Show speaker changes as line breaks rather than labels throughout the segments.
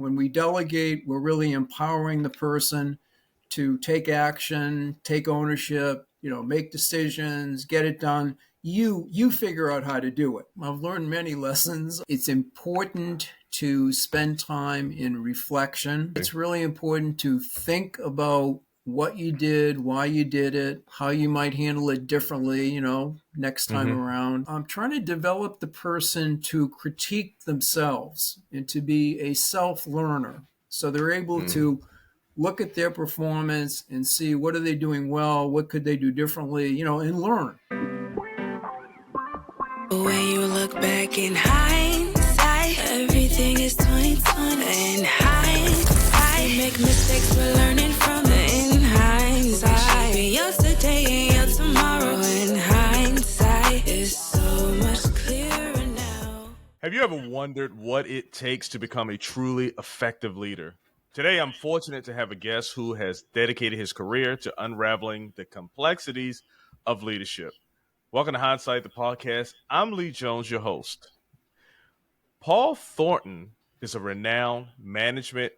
When we delegate, we're really empowering the person to take action, take ownership, make decisions, get it done. You figure out how to do it. I've learned many lessons. It's important to spend time in reflection. It's really important to think about what you did, why you did it, how you might handle it differently, next time around. I'm trying to develop the person to critique themselves and to be a self-learner. So they're able to look at their performance and see what are they doing well, what could they do differently, and learn.
When you look back in hindsight, everything is 20/20. In hindsight, you make mistakes, we're learning from it. In hindsight, be yesterday and your tomorrow. In hindsight, is so much clearer now.
Have you ever wondered what it takes to become a truly effective leader? Today, I'm fortunate to have a guest who has dedicated his career to unraveling the complexities of leadership. Welcome to Hindsight the Podcast. I'm Lee Jones, your host. Paul Thornton is a renowned management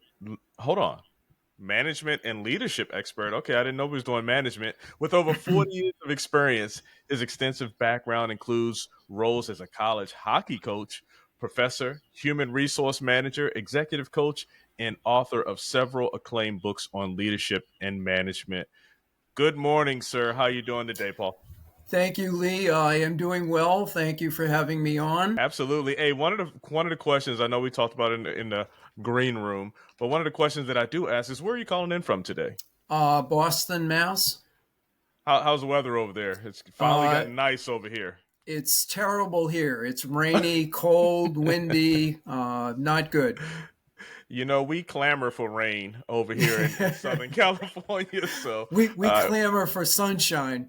and leadership expert. Okay, I didn't know he was doing management. With over 40 years of experience, his extensive background includes roles as a college hockey coach, professor, human resource manager, executive coach, and author of several acclaimed books on leadership and management. Good morning, sir. How are you doing today, Paul?
Thank you, Lee. I am doing well. Thank you for having me on.
Absolutely. Hey, one of the questions I know we talked about in the green room, but one of the questions that I do ask is, where are you calling in from today?
Boston, Mass.
How's the weather over there? It's finally gotten nice over here.
It's terrible here. It's rainy, cold, windy, not good.
We clamor for rain over here in Southern California. So
we clamor for sunshine.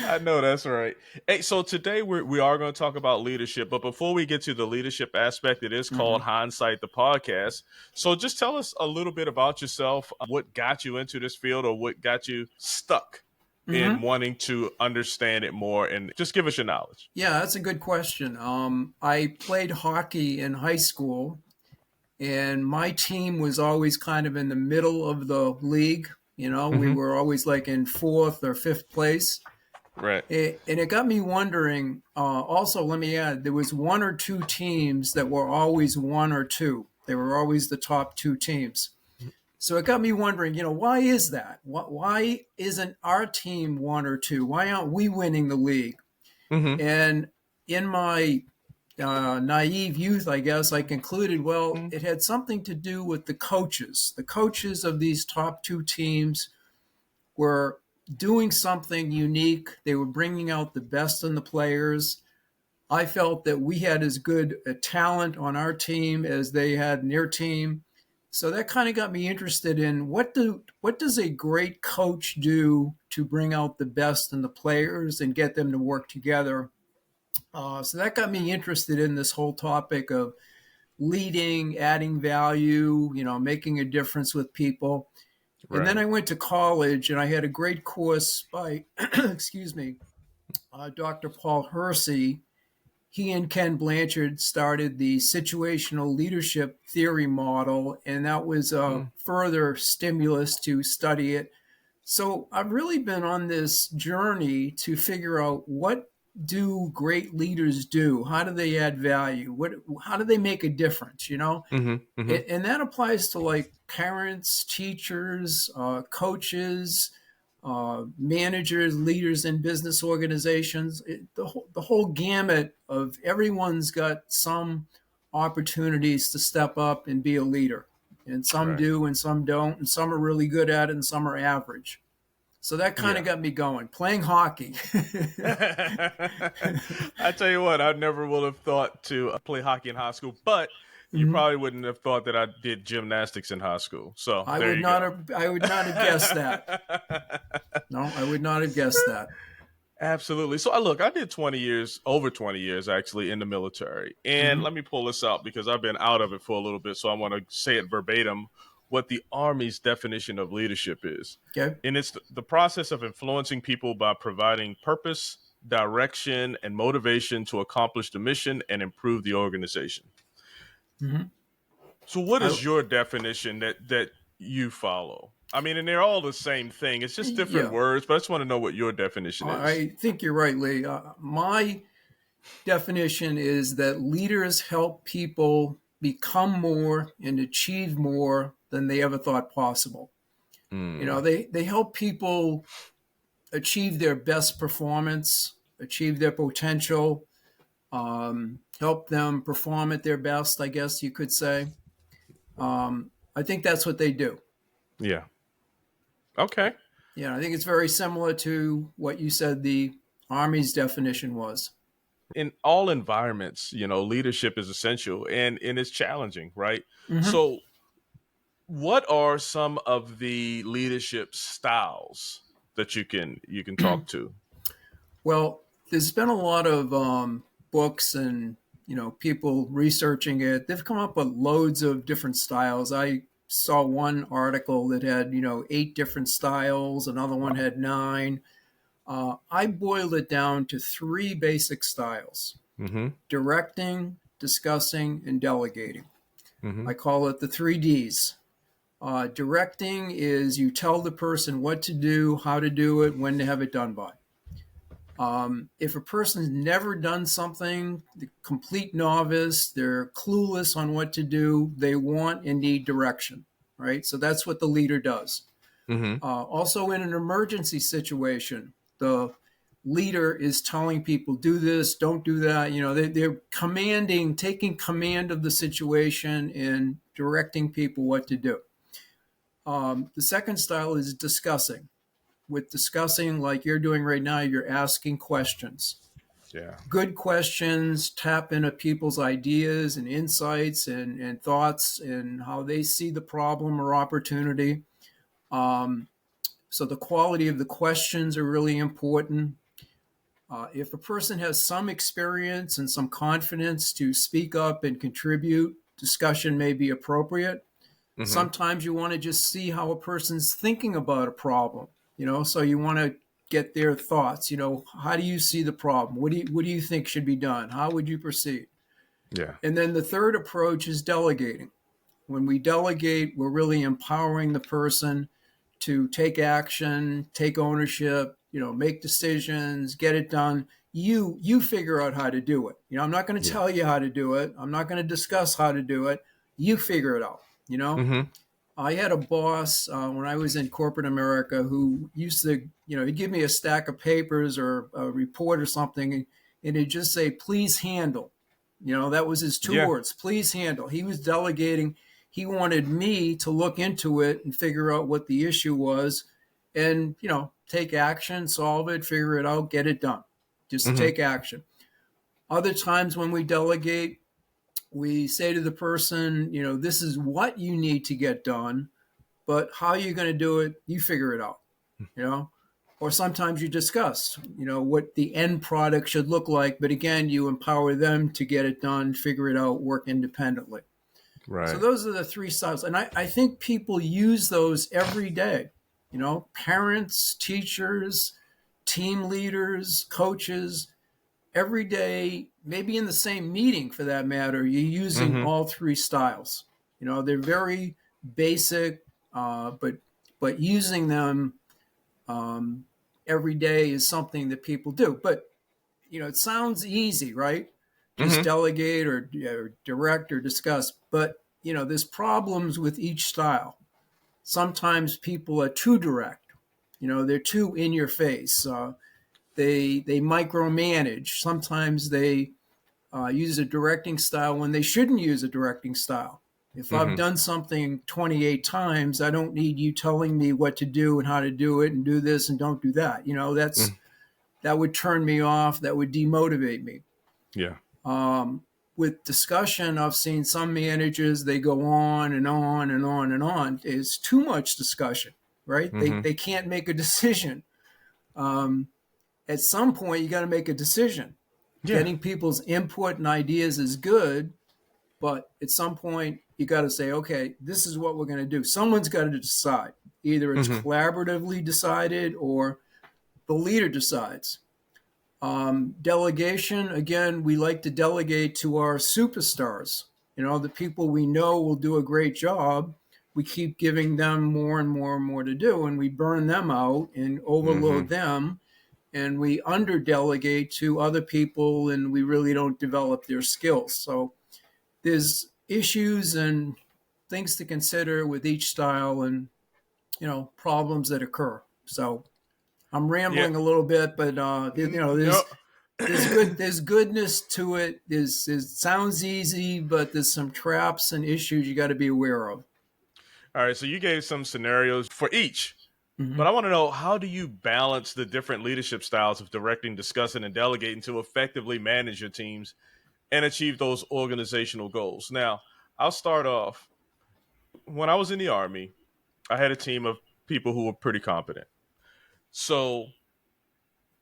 I know that's right. Hey, so today we are going to talk about leadership, but before we get to the leadership aspect, it is called Hindsight the Podcast. So just tell us a little bit about yourself, what got you into this field or what got you stuck in wanting to understand it more, and just give us your knowledge.
Yeah, that's a good question. I played hockey in high school, and my team was always kind of in the middle of the league. We were always like in 4th or 5th place.
Right.
And it got me wondering, also, let me add, there was 1 or 2 teams that were always 1 or 2. They were always the top 2 teams. So it got me wondering, why is that? Why isn't our team 1 or 2? Why aren't we winning the league? And in my naive youth, I guess, I concluded, it had something to do with the coaches. The coaches of these top 2 teams were doing something unique. They were bringing out the best in the players. I felt that we had as good a talent on our team as they had in their team. So that kind of got me interested in what does a great coach do to bring out the best in the players and get them to work together. So that got me interested in this whole topic of leading, adding value, making a difference with people. Right. And then I went to college and I had a great course by, Dr. Paul Thornton. He and Ken Blanchard started the situational leadership theory model, and that was a further stimulus to study it. So I've really been on this journey to figure out, what do great leaders do? How do they add value? How do they make a difference, And that applies to like parents, teachers, coaches, managers, leaders in business organizations, the whole gamut of everyone's got some opportunities to step up and be a leader. And some do and some don't, and some are really good at it and some are average. So that kind of got me going, playing hockey.
I tell you what, I never would have thought to play hockey in high school, but you probably wouldn't have thought that I did gymnastics in high school. So
I would not have guessed that. No, I would not have guessed that.
Absolutely. So I did over 20 years actually in the military. And let me pull this out because I've been out of it for a little bit. So I want to say it verbatim, what the Army's definition of leadership is. Okay. And it's the process of influencing people by providing purpose, direction, and motivation to accomplish the mission and improve the organization.
Mhm.
So what
I,
is your definition that you follow? I mean, and they're all the same thing. It's just different
yeah,
words, but I just want to know what your definition is.
I think you're right, Lee. My definition is that leaders help people become more and achieve more than they ever thought possible.
Mm,
They help people achieve their best performance, achieve their potential, help them perform at their best, I guess you could say. I think that's what they do.
yeah. Okay.
Yeah, I think it's very similar to what you said the Army's definition was.
In all environments, leadership is essential and it's challenging, right?
Mm-hmm.
So what are some of the leadership styles that you can talk to?
Well, there's been a lot of books and people researching it. They've come up with loads of different styles. I saw one article that had 8 different styles. Another one
Wow.
had 9. I boiled it down to 3 basic styles:
Mm-hmm.
directing, discussing, and delegating.
Mm-hmm.
I call it the 3 Ds. Directing is you tell the person what to do, how to do it, when to have it done by. If a person's never done something, the complete novice, they're clueless on what to do, they want and need direction, right? So that's what the leader does.
Mm-hmm.
Also, in an emergency situation, the leader is telling people, do this, don't do that. They're commanding, taking command of the situation and directing people what to do. The second style is discussing. With discussing, like you're doing right now, you're asking questions.
Yeah.
Good questions tap into people's ideas and insights and thoughts and how they see the problem or opportunity. So the quality of the questions are really important. If a person has some experience and some confidence to speak up and contribute, discussion may be appropriate.
Mm-hmm.
Sometimes you want to just see how a person's thinking about a problem, so you want to get their thoughts. How do you see the problem? What do you think should be done? How would you proceed?
Yeah.
And then the third approach is delegating. When we delegate, we're really empowering the person to take action, take ownership, make decisions, get it done. You figure out how to do it. I'm not going to
Yeah.
tell you how to do it. I'm not going to discuss how to do it. You figure it out.
Mm-hmm.
I had a boss when I was in corporate America who used to, he'd give me a stack of papers or a report or something, and he'd just say, please handle. That was his 2
Yeah.
words, please handle. He was delegating. He wanted me to look into it and figure out what the issue was and, take action, solve it, figure it out, get it done. Just
Mm-hmm.
take action. Other times when we delegate, we say to the person, this is what you need to get done, but how you're going to do it, you figure it out, Or sometimes you discuss, what the end product should look like, but again, you empower them to get it done, figure it out, work independently. So
Right.
those are the 3 styles. And I think people use those every day, parents, teachers, team leaders, coaches, every day, maybe in the same meeting for that matter, you're using
Mm-hmm.
all 3 styles. They're very basic, but using them every day is something that people do. But it sounds easy, right? Just
Mm-hmm.
delegate or direct or discuss. But there's problems with each style. Sometimes people are too direct. They're too in your face. They micromanage. Sometimes they use a directing style when they shouldn't use a directing style. If I've
Mm-hmm.
done something 28 times, I don't need you telling me what to do and how to do it and do this and don't do that. That would turn me off. That would demotivate me.
Yeah.
With discussion, I've seen some managers, they go on and on and on and on. It's too much discussion, right?
Mm-hmm.
They can't make a decision. At some point, you got to make a decision.
Yeah.
Getting people's input and ideas is good, but at some point, you got to say, okay, this is what we're going to do. Someone's got to decide. Either it's
Mm-hmm.
collaboratively decided or the leader decides. Delegation, again, we like to delegate to our superstars. The people we know will do a great job, we keep giving them more and more and more to do, and we burn them out and overload them, and we under-delegate to other people, and we really don't develop their skills. So there's issues and things to consider with each style, and problems that occur. So I'm rambling a little bit, but there's goodness to it. It sounds easy, but there's some traps and issues you got to be aware of.
All right, so you gave some scenarios for each, but I want to know, how do you balance the different leadership styles of directing, discussing, and delegating to effectively manage your teams and achieve those organizational goals? Now, I'll start off. When I was in the Army, I had a team of people who were pretty competent. So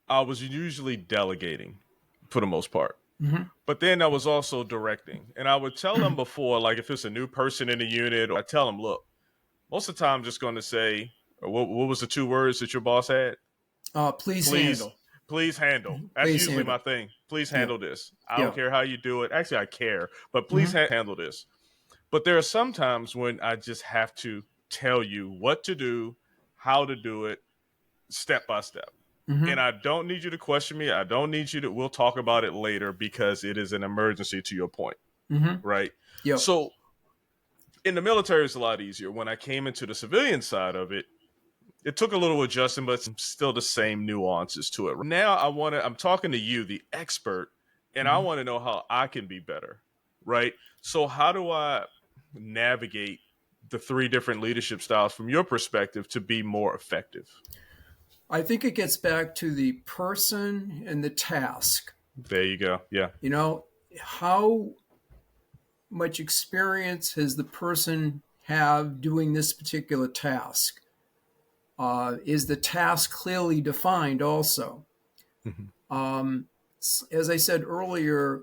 I was usually delegating for the most part. But then I was also directing. And I would tell them before, like if it's a new person in the unit, I tell them, look, most of the time I'm just going to say, what was the 2 words that your boss had?
Please handle.
Please handle. That's
Please
usually
handle.
my thing. Please handle this. I don't care how you do it. Actually, I care. But please handle this. But there are some times when I just have to tell you what to do, how to do it, step by step. And I don't need you to question me. I don't need you to, we'll talk about it later because it is an emergency, to your point. Right?
Yep.
So in the military, it's a lot easier. When I came into the civilian side of it, it took a little adjustment, but still the same nuances to it. Now I'm talking to you, the expert, and I want to know how I can be better. Right? So how do I navigate the 3 different leadership styles from your perspective to be more effective?
I think it gets back to the person and the task.
There you go. Yeah.
How much experience has the person have doing this particular task? Is the task clearly defined also? As I said earlier,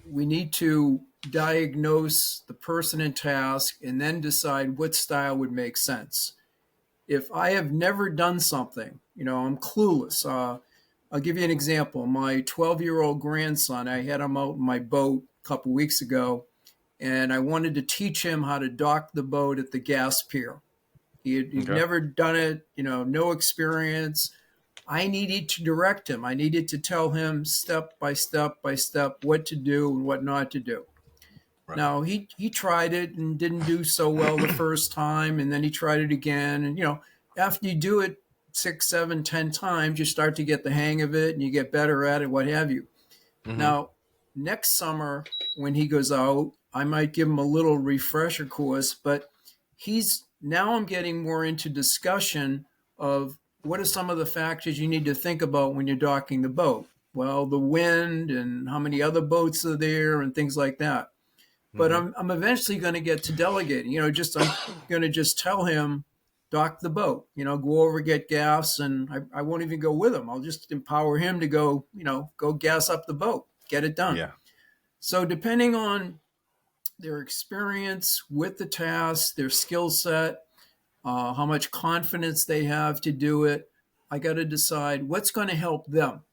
we need to diagnose the person and task and then decide what style would make sense. If I have never done something, I'm clueless. I'll give you an example. My 12-year-old grandson, I had him out in my boat a couple weeks ago, and I wanted to teach him how to dock the boat at the gas pier. He'd never done it, no experience. I needed to direct him. I needed to tell him step by step by step what to do and what not to do. Right. Now, he tried it and didn't do so well the first time, and then he tried it again. And, after you do it 6, 7, 10 times, you start to get the hang of it and you get better at it, what have you. Now, next summer when he goes out, I might give him a little refresher course, but now I'm getting more into discussion of what are some of the factors you need to think about when you're docking the boat. Well, the wind and how many other boats are there and things like that. But I'm eventually going to get to delegating. I'm going to just tell him, dock the boat. Go over, get gas, and I won't even go with him. I'll just empower him to go gas up the boat, get it done.
Yeah.
So depending on their experience with the task, their skill set, how much confidence they have to do it, I got to decide what's going to help them.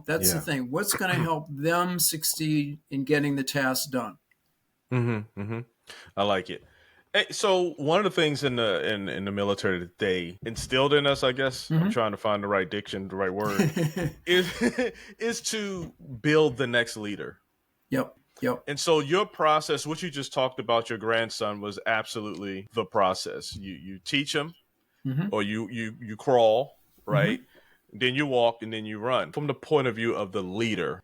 That's the thing. What's going to help them succeed in getting the task done?
I like it. Hey, so one of the things in the military that they instilled in us, I guess, I'm trying to find the right diction, the right word, is to build the next leader.
Yep.
And so your process, what you just talked about, your grandson, was absolutely the process. You teach him, or you crawl, right? Then you walk, and then you run. From the point of view of the leader,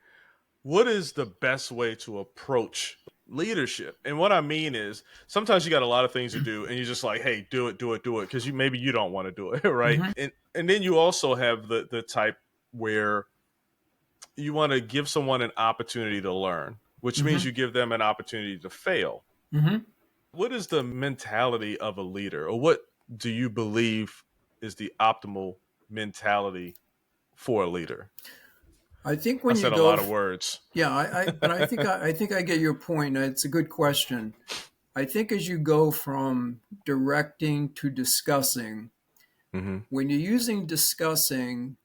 what is the best way to approach leadership? And what I mean is, sometimes you got a lot of things to do, and you're just like, hey, do it, because maybe you don't want to do it, right? And then you also have the type where you want to give someone an opportunity to learn, which means you give them an opportunity to fail. What is the mentality of a leader, or what do you believe is the optimal mentality for a leader?
I think when
I said
you go,
a lot of words.
Yeah, but I think I get your point. It's a good question. I think as you go from directing to discussing, when you're using discussing,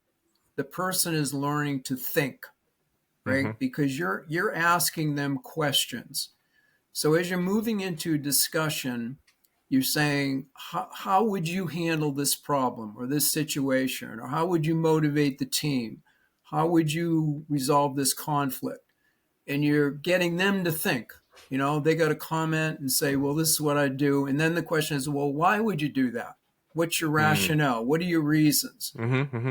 the person is learning to think, right? Because you're asking them questions. So as you're moving into discussion, you're saying, how would you handle this problem or this situation? Or how would you motivate the team? How would you resolve this conflict? And you're getting them to think. They got to comment and say, well, this is what I do. And then the question is, well, why would you do that? What's your rationale? What are your reasons?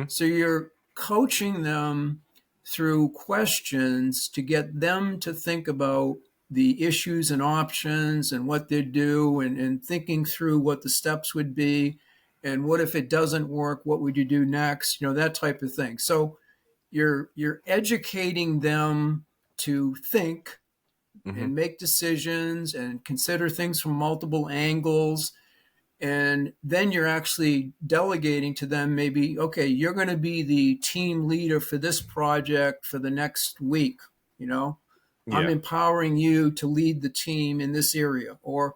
So you're coaching them through questions to get them to think about the issues and options and what they do, and thinking through what the steps would be, and what if it doesn't work, what would you do next, that type of thing. So you're educating them to think and make decisions and consider things from multiple angles. And then you're actually delegating to them, maybe, okay, you're going to be the team leader for this project for the next week. I'm empowering you to lead the team in this area. Or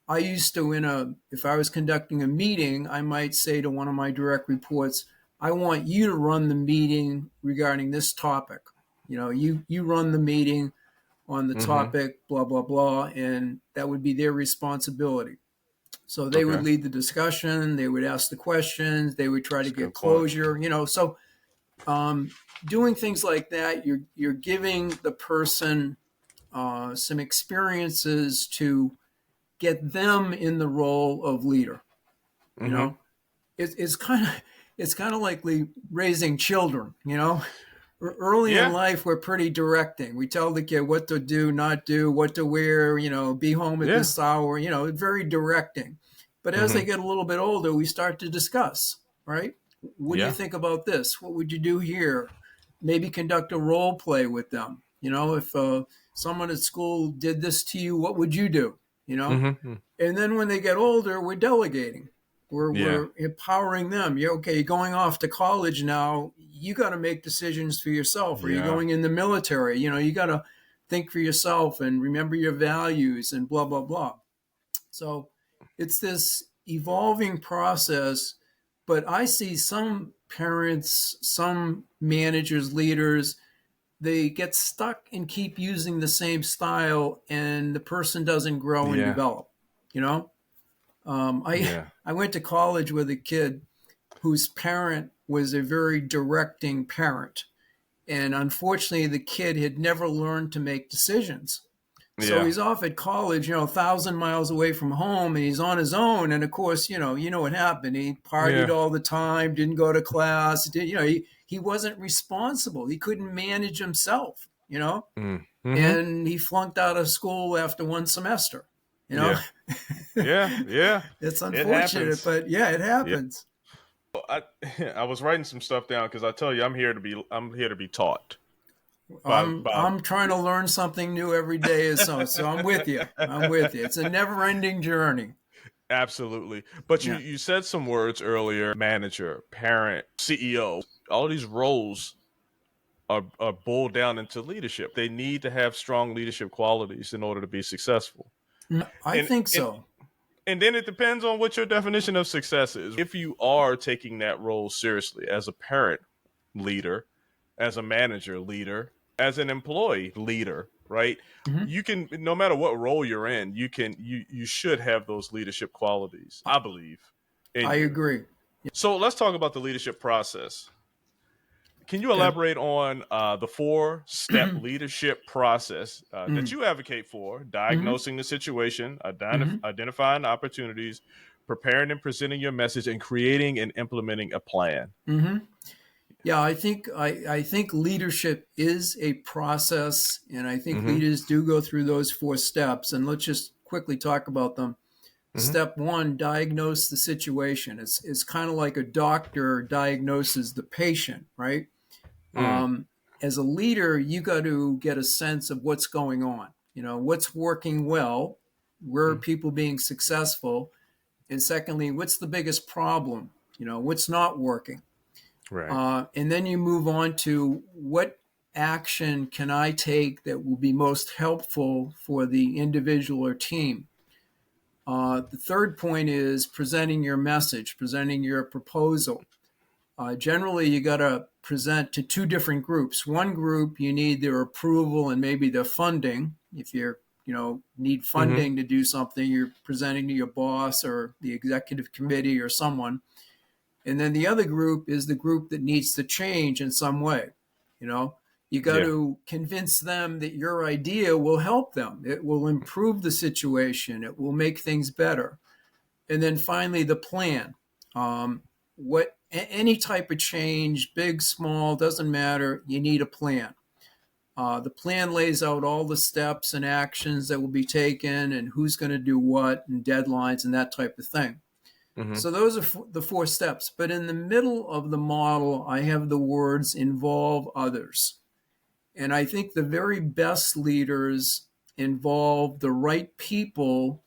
I used to, if I was conducting a meeting, I might say to one of my direct reports, I want you to run the meeting regarding this topic. You run the meeting on the topic, blah, blah, blah, and that would be their responsibility. So they would lead the discussion, they would ask the questions, they would try to get closure, So doing things like that, you're giving the person some experiences to get them in the role of leader. It's kind of like raising children. Early in life, we're pretty directing. We tell the kid what to do, not do, what to wear, be home at this hour, very directing. But as they get a little bit older, we start to discuss, right? What do you think about this? What would you do here? Maybe conduct a role play with them. If someone at school did this to you, what would you do? And then when they get older, we're delegating. We're empowering them. You're going off to college now. You got to make decisions for yourself. Or you're going in the military. You got to think for yourself and remember your values and blah, blah, blah. So it's this evolving process. But I see some parents, some managers, leaders, they get stuck and keep using the same style, and the person doesn't grow and develop. I went to college with a kid whose parent was a very directing parent. And unfortunately, the kid had never learned to make decisions. So he's off at college, 1,000 miles away from home, and he's on his own. And of course, you know what happened. He partied all the time, didn't go to class. He wasn't responsible. He couldn't manage himself, and he flunked out of school after one semester,
Yeah.
It's unfortunate, but it happens.
I was writing some stuff down because I tell you, I'm here to be taught.
I'm trying to learn something new every day, so I'm with you. It's a never-ending journey.
Absolutely. But you said some words earlier: manager, parent, CEO. All these roles are boiled down into leadership. They need to have strong leadership qualities in order to be successful.
I think so.
And then it depends on what your definition of success is. If you are taking that role seriously as a parent leader, as a manager leader, as an employee leader, right? You can, no matter what role you're in, you should have those leadership qualities, I believe.
I agree.
So let's talk about the leadership process. Can you elaborate on the 4-step leadership process that you advocate for? Diagnosing the situation, identifying opportunities, preparing and presenting your message, and creating and implementing a plan.
Yeah, I think leadership is a process, and I think leaders do go through those 4 steps. And let's just quickly talk about them. Step 1, diagnose the situation. It's kind of like a doctor diagnoses the patient, right? As a leader, you got to get a sense of what's going on. What's working well, where are people being successful, and secondly, what's the biggest problem? What's not working.
Right.
And then you move on to what action can I take that will be most helpful for the individual or team. The third point is presenting your message, presenting your proposal. Generally, you got to present to 2 different groups. One group, you need their approval and maybe their funding if you're need funding to do something. You're presenting to your boss or the executive committee or someone. And then the other group is the group that needs to change in some way. You got to convince them that your idea will help them. It will improve the situation. It will make things better. And then finally, the plan. Any type of change, big, small, doesn't matter. You need a plan. The plan lays out all the steps and actions that will be taken and who's going to do what and deadlines and that type of thing. So those are the 4 steps. But in the middle of the model, I have the words involve others. And I think the very best leaders involve the right people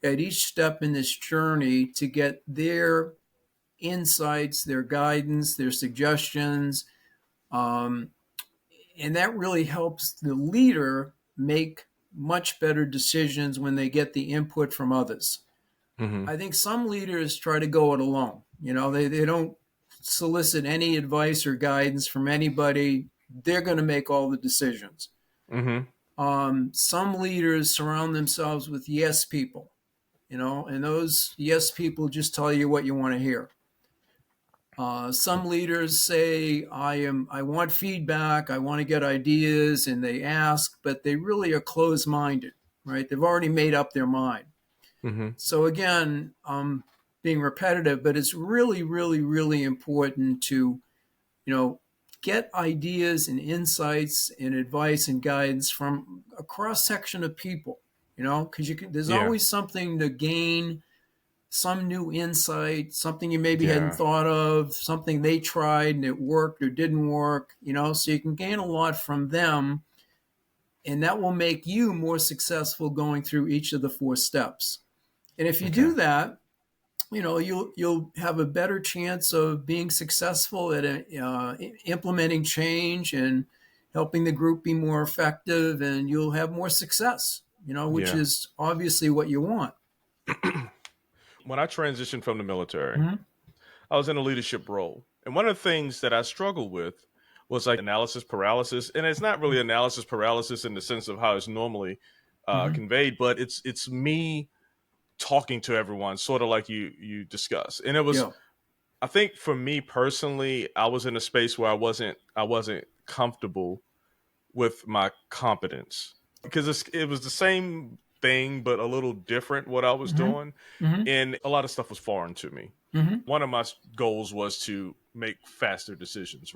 at each step in this journey to get their insights, their guidance, their suggestions. And that really helps the leader make much better decisions when they get the input from others. I think some leaders try to go it alone. They don't solicit any advice or guidance from anybody. They're going to make all the decisions. Some leaders surround themselves with yes people, and those yes people just tell you what you want to hear. Some leaders say, I want feedback, I want to get ideas, and they ask, but they really are closed-minded, right? They've already made up their mind. So again, being repetitive, but it's really, really, really important to, get ideas and insights and advice and guidance from a cross-section of people, because there's always something to gain, some new insight, something you maybe hadn't thought of, something they tried and it worked or didn't work, so you can gain a lot from them, and that will make you more successful going through each of the 4 steps. And if you do that, you'll have a better chance of being successful at implementing change and helping the group be more effective, and you'll have more success, which is obviously what you want.
When I transitioned from the military, I was in a leadership role. And one of the things that I struggled with was like analysis paralysis. And it's not really analysis paralysis in the sense of how it's normally conveyed, but it's me talking to everyone, sort of like you discussed. And it was, I think for me personally, I was in a space where I wasn't comfortable with my competence, because it was the same thing, but a little different what I was doing. And a lot of stuff was foreign to me. One of my goals was to make faster decisions.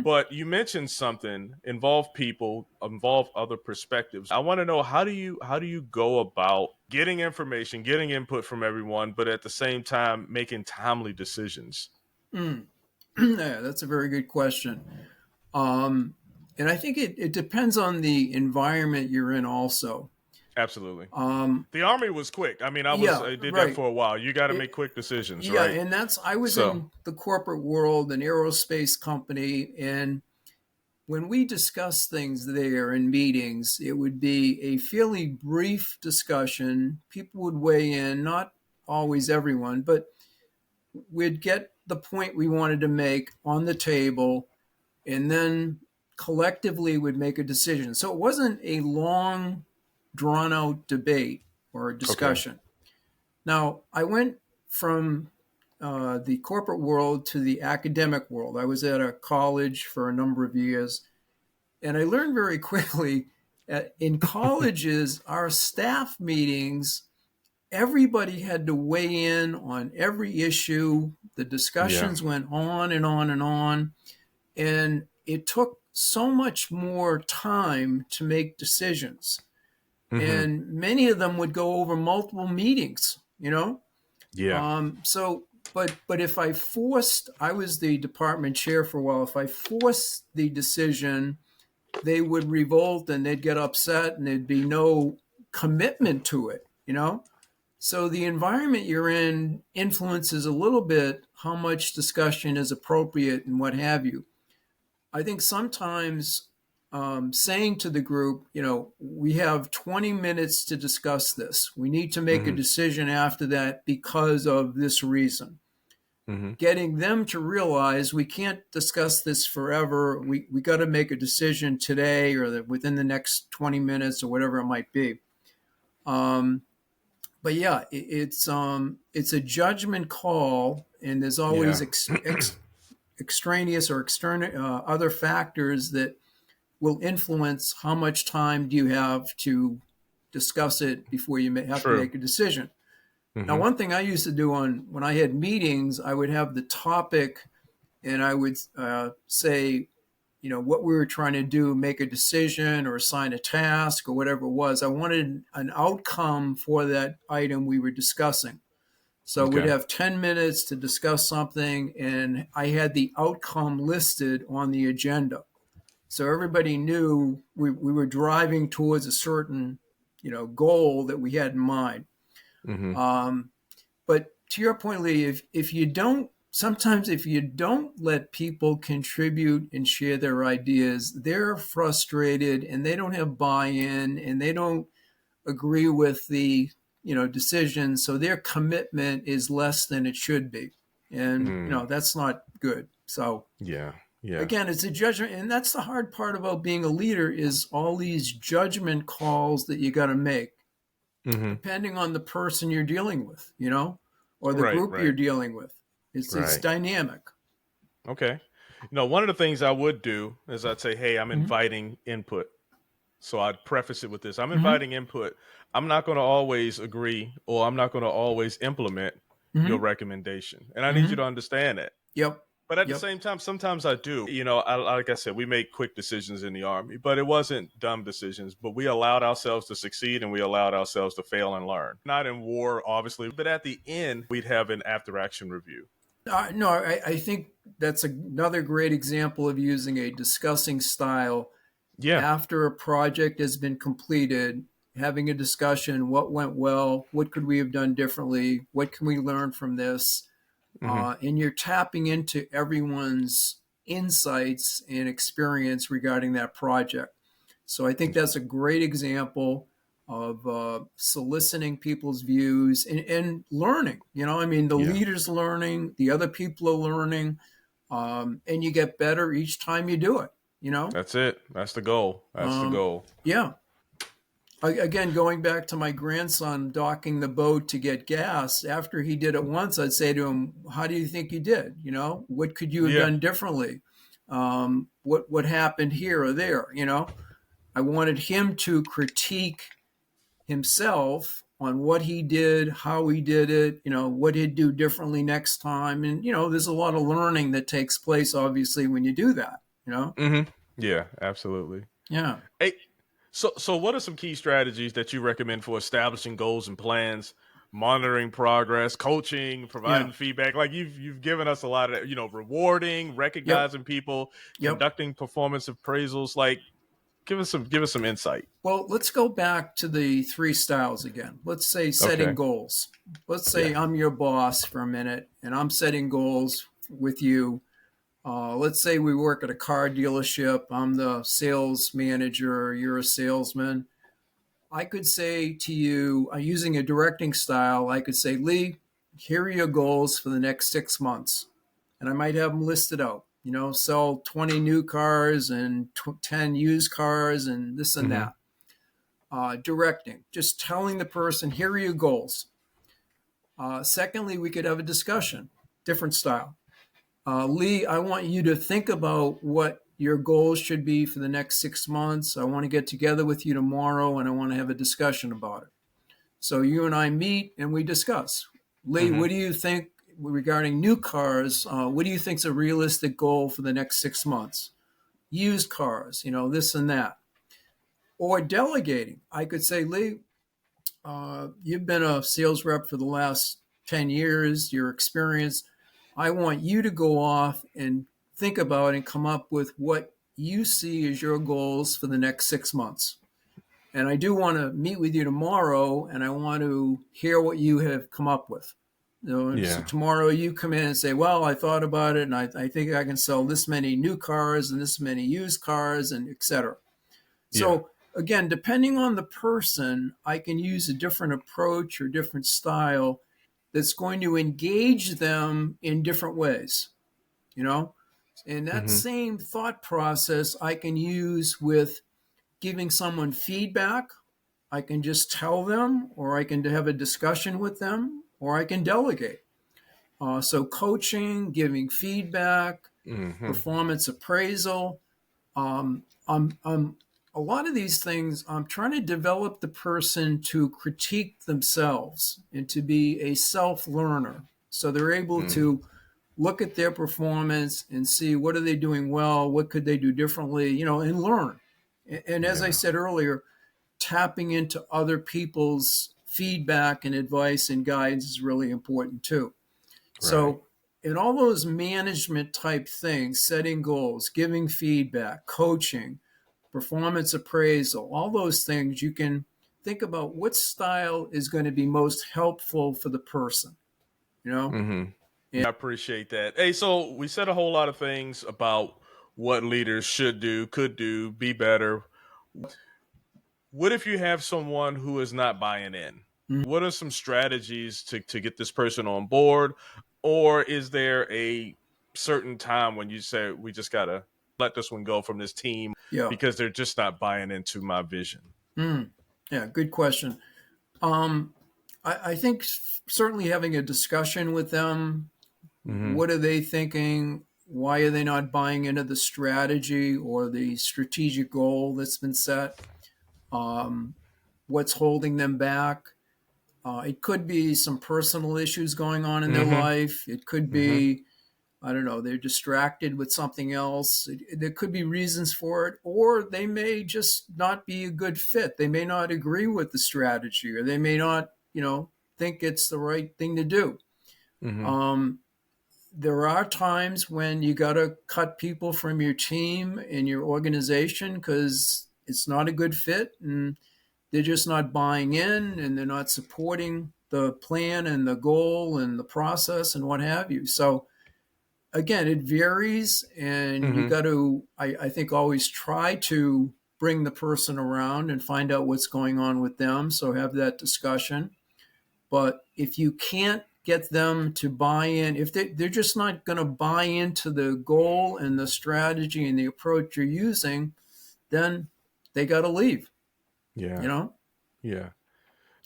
But you mentioned something, involve people, involve other perspectives. I want to know, how do you go about getting information, getting input from everyone, but at the same time making timely decisions?
Yeah, that's a very good question. And I think it depends on the environment you're in also.
Absolutely. The Army was quick. I mean, I did that for a while. You got to make quick decisions, right?
Yeah, and I was in the corporate world, an aerospace company, and when we discussed things there in meetings, it would be a fairly brief discussion. People would weigh in, not always everyone, but we'd get the point we wanted to make on the table, and then collectively would make a decision. So it wasn't a long, drawn-out debate or discussion. Okay. Now, I went from the corporate world to the academic world. I was at a college for a number of years, and I learned very quickly in colleges, our staff meetings, everybody had to weigh in on every issue. The discussions went on and on and on, and it took so much more time to make decisions. And many of them would go over multiple meetings, but if I was the department chair for a while, if I forced the decision, they would revolt and they'd get upset and there'd be no commitment to it, So the environment you're in influences a little bit how much discussion is appropriate and what have you. I think sometimes saying to the group, we have 20 minutes to discuss this. We need to make a decision after that because of this reason. Getting them to realize we can't discuss this forever. We got to make a decision today or within the next 20 minutes or whatever it might be. But yeah, it's a judgment call, and there's always extraneous or external other factors that will influence how much time do you have to discuss it before you have to
True.
make a decision.
Mm-hmm.
Now, one thing I used to do when I had meetings, I would have the topic, and I would say, what we were trying to do, make a decision or assign a task or whatever it was. I wanted an outcome for that item we were discussing. So we'd have 10 minutes to discuss something, and I had the outcome listed on the agenda. So everybody knew we were driving towards a certain, goal that we had in mind.
Mm-hmm.
But to your point, Lee, if you don't let people contribute and share their ideas, they're frustrated and they don't have buy-in and they don't agree with the decision. So their commitment is less than it should be. And, that's not good. So
Yeah.
Again, it's a judgment. And that's the hard part about being a leader is all these judgment calls that you got to make, depending on the person you're dealing with, or the group you're dealing with. It's dynamic.
Okay. One of the things I would do is I'd say, hey, I'm inviting input. So I'd preface it with this. I'm inviting input. I'm not going to always agree, or I'm not going to always implement your recommendation. And I need you to understand that.
Yep.
But at the same time, sometimes I do. Like I said, we make quick decisions in the Army, but it wasn't dumb decisions. But we allowed ourselves to succeed and we allowed ourselves to fail and learn. Not in war, obviously, but at the end, we'd have an after-action review.
No, I think that's another great example of using a discussing style.
Yeah.
After a project has been completed, having a discussion, what went well, what could we have done differently, what can we learn from this? And you're tapping into everyone's insights and experience regarding that project. So I think that's a great example of soliciting people's views and learning. The leader's learning, the other people are learning, and you get better each time you do it.
That's it. That's the goal. The goal.
Yeah. Again, going back to my grandson docking the boat to get gas, after he did it once, I'd say to him, how do you think you did? What could you have done differently? What happened here or there? I wanted him to critique himself on what he did, how he did it, what he'd do differently next time. And, there's a lot of learning that takes place, obviously, when you do that,
Yeah, absolutely.
Yeah.
Hey, so what are some key strategies that you recommend for establishing goals and plans, monitoring progress, coaching, providing feedback? Like you've given us a lot of, rewarding, recognizing people, conducting performance appraisals. Like, give us some insight.
Well, let's go back to the 3 styles again. Let's say setting goals. Let's say I'm your boss for a minute and I'm setting goals with you. Let's say we work at a car dealership. I'm the sales manager. You're a salesman. I could say to you, using a directing style, I could say, Lee, here are your goals for the next 6 months. And I might have them listed out, sell 20 new cars and 10 used cars and this and that. Directing, just telling the person, here are your goals. Secondly, we could have a discussion, different style. Lee, I want you to think about what your goals should be for the next 6 months. I want to get together with you tomorrow and I want to have a discussion about it. So you and I meet and we discuss. Lee, what do you think regarding new cars? What do you think is a realistic goal for the next 6 months? Used cars, this and that. Or delegating. I could say, Lee, you've been a sales rep for the last 10 years, your experience. I want you to go off and think about and come up with what you see as your goals for the next 6 months. And I do want to meet with you tomorrow and I want to hear what you have come up with. So tomorrow you come in and say, well, I thought about it and I think I can sell this many new cars and this many used cars and et cetera. So again, depending on the person, I can use a different approach or different style that's going to engage them in different ways, And that same thought process I can use with giving someone feedback I can just tell them, or I can have a discussion with them, or I can delegate. So coaching, giving feedback, performance appraisal. I'm a lot of these things. I'm trying to develop the person to critique themselves and to be a self-learner, so they're able to look at their performance and see what are they doing well, what could they do differently, and learn. And as I said earlier, tapping into other people's feedback and advice and guidance is really important too. So in all those management type things, setting goals, giving feedback, coaching, performance appraisal, all those things, you can think about what style is going to be most helpful for the person,
I appreciate that. Hey, so we said a whole lot of things about what leaders should do, could do, be better. What if you have someone who is not buying in? What are some strategies to get this person on board? Or is there a certain time when you say, we just got to let this one go from this team because they're just not buying into my vision?
Yeah, good question. I think certainly having a discussion with them. What are they thinking? Why are they not buying into the strategy or the strategic goal that's been set? What's holding them back? It could be some personal issues going on in their life. It could be, I don't know, they're distracted with something else. There could be reasons for it, or they may just not be a good fit. They may not agree with the strategy, or they may not, think it's the right thing to do. There are times when you got to cut people from your team and your organization because it's not a good fit and they're just not buying in and they're not supporting the plan and the goal and the process and what have you. So again, it varies, and you got to, I think, always try to bring the person around and find out what's going on with them. So have that discussion. But if you can't get them to buy in, if they're just not going to buy into the goal and the strategy and the approach you're using, then they got to leave.
Yeah.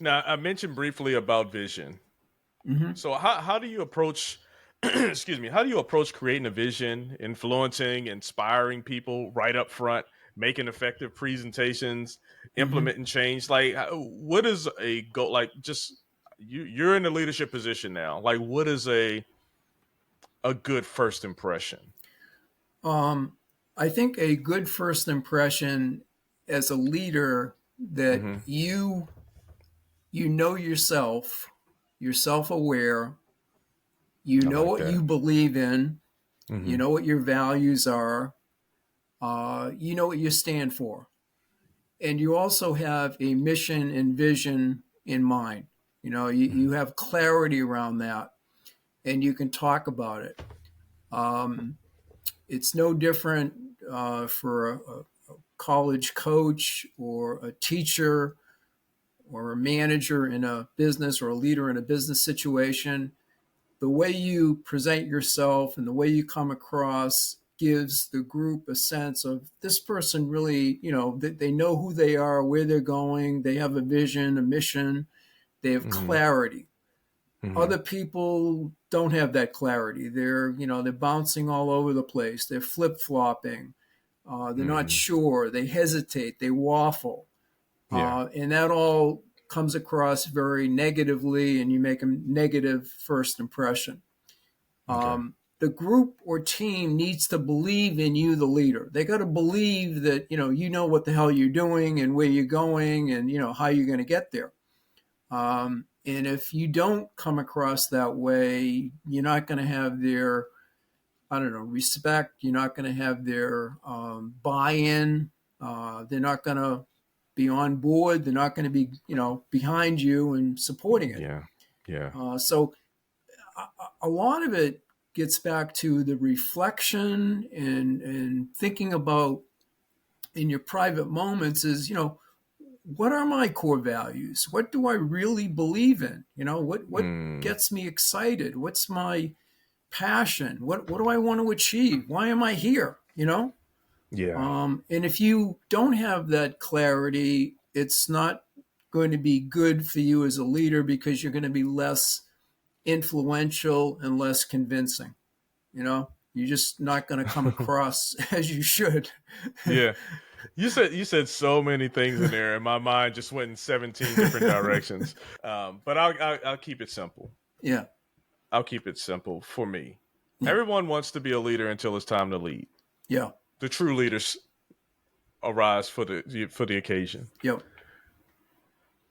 Now, I mentioned briefly about vision. So how do you approach, excuse me, how do you approach creating a vision, influencing, inspiring people right up front, making effective presentations, implementing change? Like, what is a goal? Like, just you're in a leadership position now. Like, what is a good first impression?
I think a good first impression as a leader that you know yourself, you're self-aware, you know what you believe in, you know what your values are, you know what you stand for. And you also have a mission and vision in mind. You have clarity around that and you can talk about it. It's no different for a college coach or a teacher or a manager in a business or a leader in a business situation. The way you present yourself and the way you come across gives the group a sense of this person really, they know who they are, where they're going. They have a vision, a mission. They have clarity. Other people don't have that clarity. They're bouncing all over the place. They're flip-flopping. They're not sure. They hesitate. They waffle. And that all comes across very negatively, and you make a negative first impression. The group or team needs to believe in you, the leader. They got to believe that, you know what the hell you're doing and where you're going and, how you're going to get there. And if you don't come across that way, you're not going to have their, respect. You're not going to have their buy-in. They're not going to be on board. They're not going to be, behind you and supporting it. So a lot of it gets back to the reflection and thinking about in your private moments is, what are my core values? What do I really believe in? What gets me excited? What's my passion? What do I want to achieve? Why am I here? And if you don't have that clarity, it's not going to be good for you as a leader because you're going to be less influential and less convincing. You're just not going to come across as you should.
Yeah. You said so many things in there, and my mind just went in 17 different directions. But I'll keep it simple.
Yeah.
I'll keep it simple for me.
Yeah.
Everyone wants to be a leader until it's time to lead.
Yeah.
The true leaders arise for the occasion.
Yep.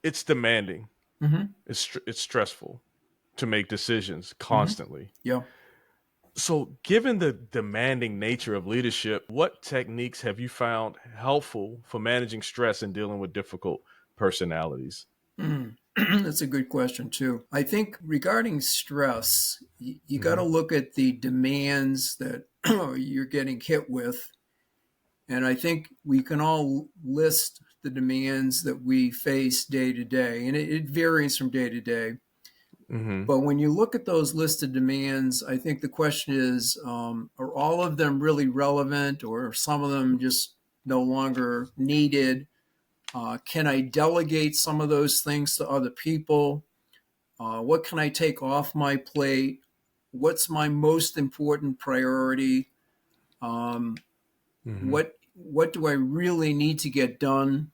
It's demanding.
Mm-hmm.
It's stressful to make decisions constantly.
Mm-hmm. Yeah.
So, given the demanding nature of leadership, what techniques have you found helpful for managing stress and dealing with difficult personalities?
That's a good question, too. I think regarding stress, you got to look at the demands that you're getting hit with. And I think we can all list the demands that we face day to day, and it varies from day to day.
Mm-hmm.
But when you look at those listed demands, I think the question is, are all of them really relevant, or are some of them just no longer needed? Can I delegate some of those things to other people? What can I take off my plate? What's my most important priority? What do I really need to get done,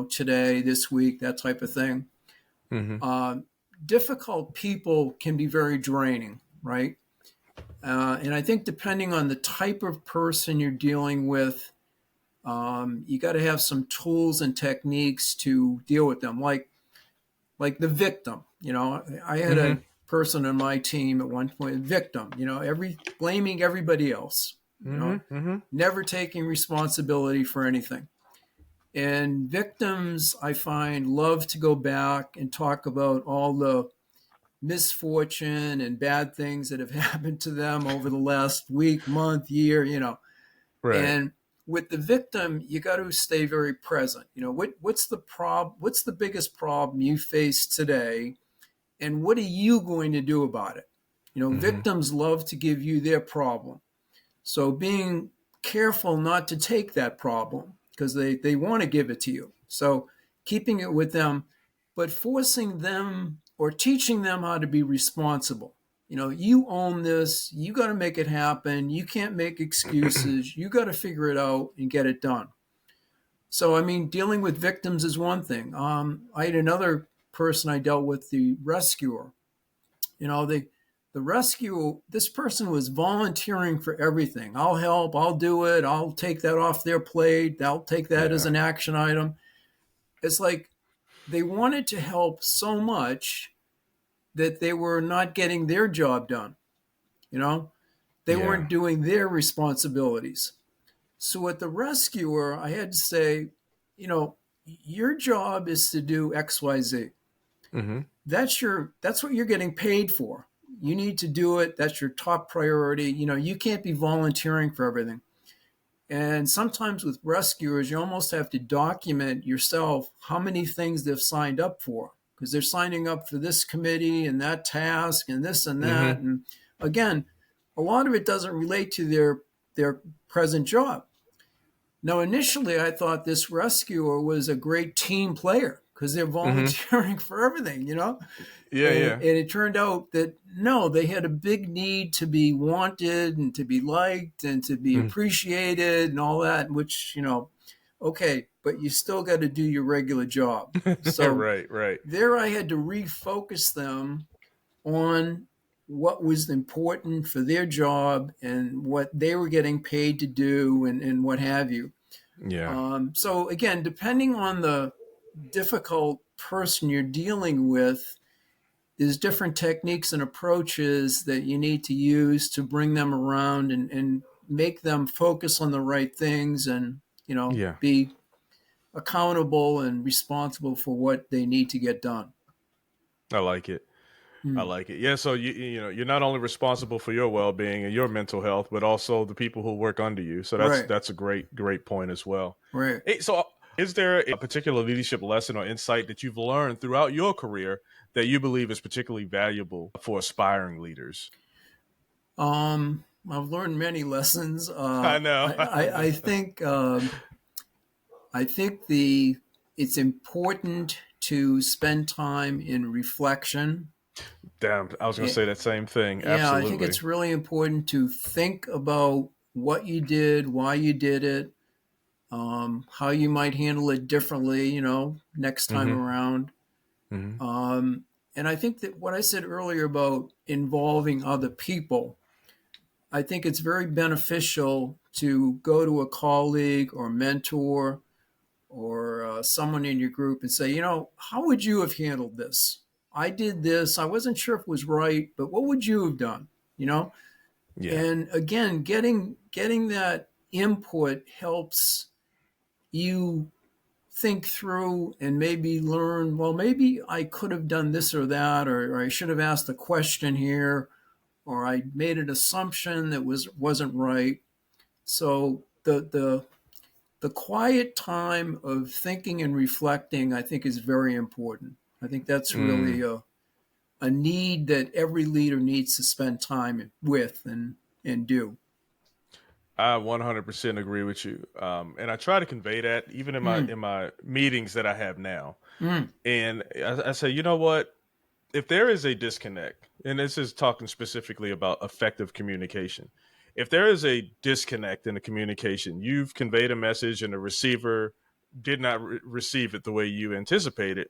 today, this week, that type of thing?
Mm-hmm.
Difficult people can be very draining, right? And I think depending on the type of person you're dealing with, you got to have some tools and techniques to deal with them. Like the victim, I had a person on my team at one point, victim, blaming everybody else, never taking responsibility for anything. And victims, I find, love to go back and talk about all the misfortune and bad things that have happened to them over the last week, month, year,
Right.
And with the victim, you got to stay very present. What's the problem? What's the biggest problem you face today? And what are you going to do about it? Victims love to give you their problem. So being careful not to take that problem, because they want to give it to you. So keeping it with them, but forcing them or teaching them how to be responsible. You own this. You got to make it happen. You can't make excuses. You got to figure it out and get it done. So, dealing with victims is one thing. I had another person I dealt with, the rescuer. The rescue, this person was volunteering for everything. I'll help. I'll do it. I'll take that off their plate. I'll take that as an action item. It's like they wanted to help so much that they were not getting their job done. They weren't doing their responsibilities. So with the rescuer, I had to say, your job is to do X, Y, Z.
Mm-hmm.
That's what you're getting paid for. You need to do it. That's your top priority. You can't be volunteering for everything. And sometimes with rescuers, you almost have to document yourself how many things they've signed up for, because they're signing up for this committee and that task and this and that.
Mm-hmm.
And again, a lot of it doesn't relate to their present job. Now, initially, I thought this rescuer was a great team player because they're volunteering for everything,
Yeah,
And it turned out that, no, they had a big need to be wanted and to be liked and to be appreciated and all that, which, okay, but you still got to do your regular job. So
right.
there I had to refocus them on what was important for their job and what they were getting paid to do and what have you.
Yeah.
So again, depending on the difficult person you're dealing with, there's different techniques and approaches that you need to use to bring them around and make them focus on the right things and, be accountable and responsible for what they need to get done.
I like it. I like it. Yeah. So you're not only responsible for your well-being and your mental health, but also the people who work under you. So that's a great point as well.
Right.
Hey, so is there a particular leadership lesson or insight that you've learned throughout your career that you believe is particularly valuable for aspiring leaders?
I've learned many lessons.
I know.
I think it's important to spend time in reflection.
Damn, I was going to say that same thing.
Yeah,
Absolutely.
I think it's really important to think about what you did, why you did it, how you might handle it differently, next time around. And I think that what I said earlier about involving other people, I think it's very beneficial to go to a colleague or mentor or someone in your group and say, how would you have handled this? I did this. I wasn't sure if it was right, but what would you have done?
Yeah.
And again, getting that input helps you think through and maybe learn, well, maybe I could have done this or that, or I should have asked a question here, or I made an assumption that wasn't right. So the quiet time of thinking and reflecting, I think, is very important. I think that's really a need that every leader needs to spend time with and do.
I 100% agree with you, and I try to convey that even in my meetings that I have now. And I say, you know what? If there is a disconnect, and this is talking specifically about effective communication, if there is a disconnect in the communication, you've conveyed a message and the receiver did not receive it the way you anticipated,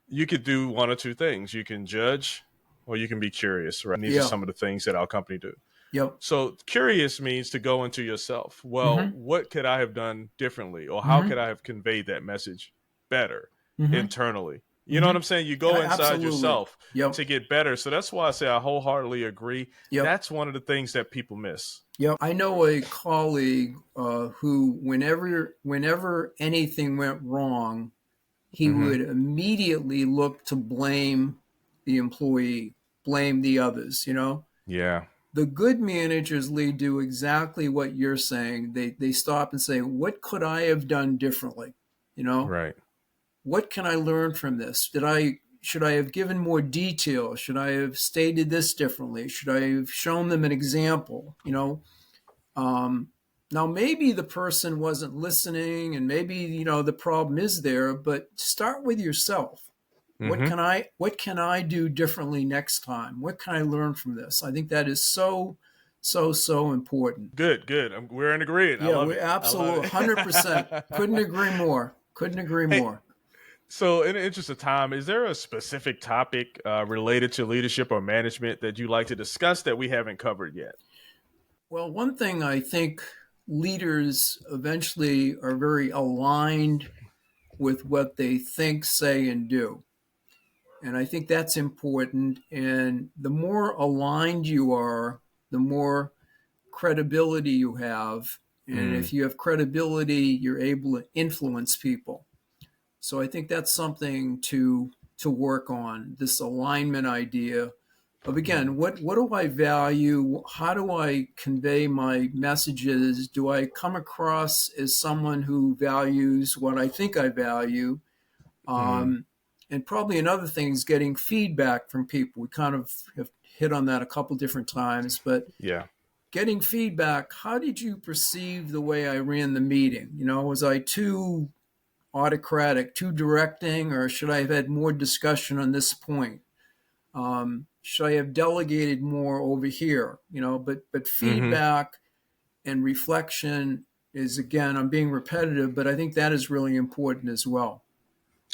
you could do one or two things. You can judge or you can be curious, right? These are some of the things that our company do.
Yep.
So curious means to go into yourself. Well, what could I have done differently? Or how could I have conveyed that message better internally? You know what I'm saying? You go inside yourself to get better. So that's why I say I wholeheartedly agree. That's one of the things that people miss.
Yep. I know a colleague who, whenever anything went wrong, he would immediately look to blame the employee, blame the others,
Yeah.
The good managers lead to exactly what you're saying. They stop and say, what could I have done differently?
Right.
What can I learn from this? Should I have given more detail? Should I have stated this differently? Should I have shown them an example? Now maybe the person wasn't listening and maybe, the problem is there, but start with yourself. What can I do differently next time? What can I learn from this? I think that is so important.
Good. We're in agreement.
Yeah, we're absolutely 100%. Couldn't agree more.
So in the interest of time, is there a specific topic related to leadership or management that you'd like to discuss that we haven't covered yet?
Well, one thing I think leaders eventually are very aligned with what they think, say, and do. And I think that's important. And the more aligned you are, the more credibility you have. And if you have credibility, you're able to influence people. So I think that's something to work on, this alignment idea of, again, what do I value? How do I convey my messages? Do I come across as someone who values what I think I value? And probably another thing is getting feedback from people. We kind of have hit on that a couple different times, but getting feedback. How did you perceive the way I ran the meeting? Was I too autocratic, too directing, or should I have had more discussion on this point? Should I have delegated more over here? But feedback and reflection is, again, I'm being repetitive, but I think that is really important as well.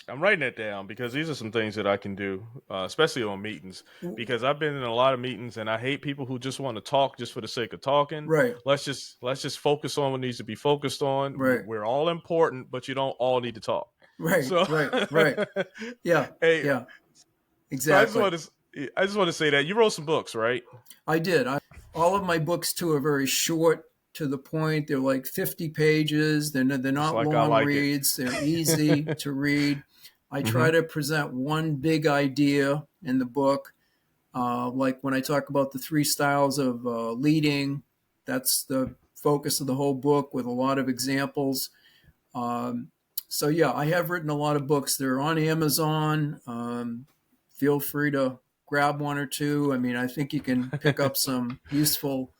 I'm writing that down because these are some things that I can do, especially on meetings, because I've been in a lot of meetings and I hate people who just want to talk just for the sake of talking.
Right.
Let's just focus on what needs to be focused on.
Right.
We're all important, but you don't all need to talk.
Right.
So,
Right. Yeah.
Hey,
yeah. Exactly.
So I just want to say that you wrote some books, right?
I did. All of my books too are very short, to the point. They're like 50 pages. They're not
like
long reads. They're easy to read. I try to present one big idea in the book. Like when I talk about the 3 styles of leading, that's the focus of the whole book with a lot of examples. So yeah, I have written a lot of books. They're on Amazon. Feel free to grab one or two. I mean, I think you can pick up some useful,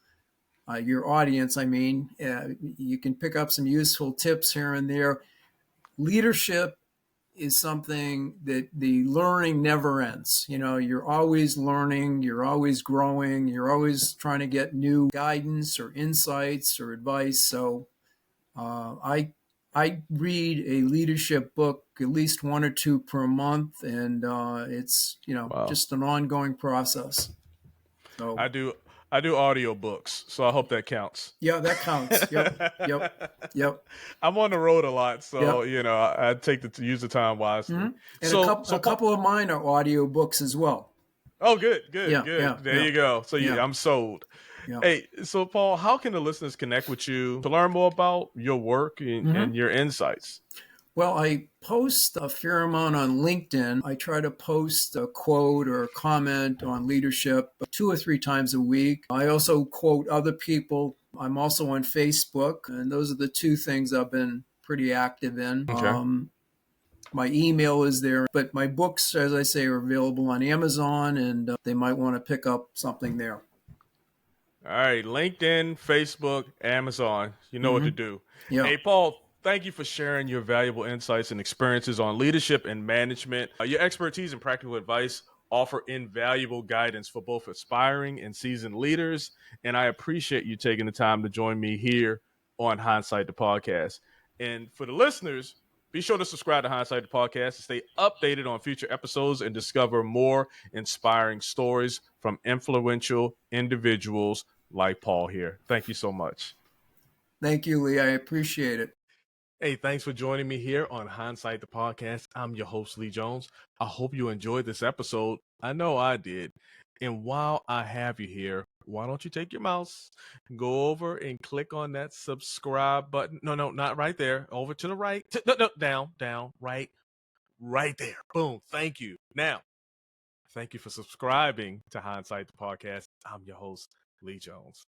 your audience, you can pick up some useful tips here and there. Leadership is something that the learning never ends. You know, you're always learning, you're always growing, you're always trying to get new guidance or insights or advice. So I read a leadership book at least one or two per month, and it's
Wow.
just an ongoing process. So
I do audiobooks, so I hope that counts.
yeah, that counts. Yep.
I'm on the road a lot, so
Yep.
I take to use the time wisely.
Mm-hmm. And
So
a couple of mine are audiobooks as well.
Oh, good.
Yeah.
There you go. So
Yeah.
I'm sold.
Yeah.
Hey, so Paul, how can the listeners connect with you to learn more about your work and your insights?
Well, I post a fair amount on LinkedIn. I try to post a quote or a comment on leadership 2 or 3 times a week. I also quote other people. I'm also on Facebook, and those are the 2 things I've been pretty active in.
Okay.
My email is there, but my books, as I say, are available on Amazon, and they might want to pick up something there.
All right, LinkedIn, Facebook, Amazon. You know what to do.
Yeah.
Hey, Paul, thank you for sharing your valuable insights and experiences on leadership and management. Your expertise and practical advice offer invaluable guidance for both aspiring and seasoned leaders. And I appreciate you taking the time to join me here on Hindsight the Podcast. And for the listeners, be sure to subscribe to Hindsight the Podcast to stay updated on future episodes and discover more inspiring stories from influential individuals like Paul here. Thank you so much.
Thank you, Lee. I appreciate it.
Hey, thanks for joining me here on Hindsight the Podcast. I'm your host, Lee Jones. I hope you enjoyed this episode. I know I did. And while I have you here, why don't you take your mouse, go over and click on that subscribe button. No, not right there. Over to the right. Down, right there. Boom. Thank you. Now, thank you for subscribing to Hindsight the Podcast. I'm your host, Lee Jones.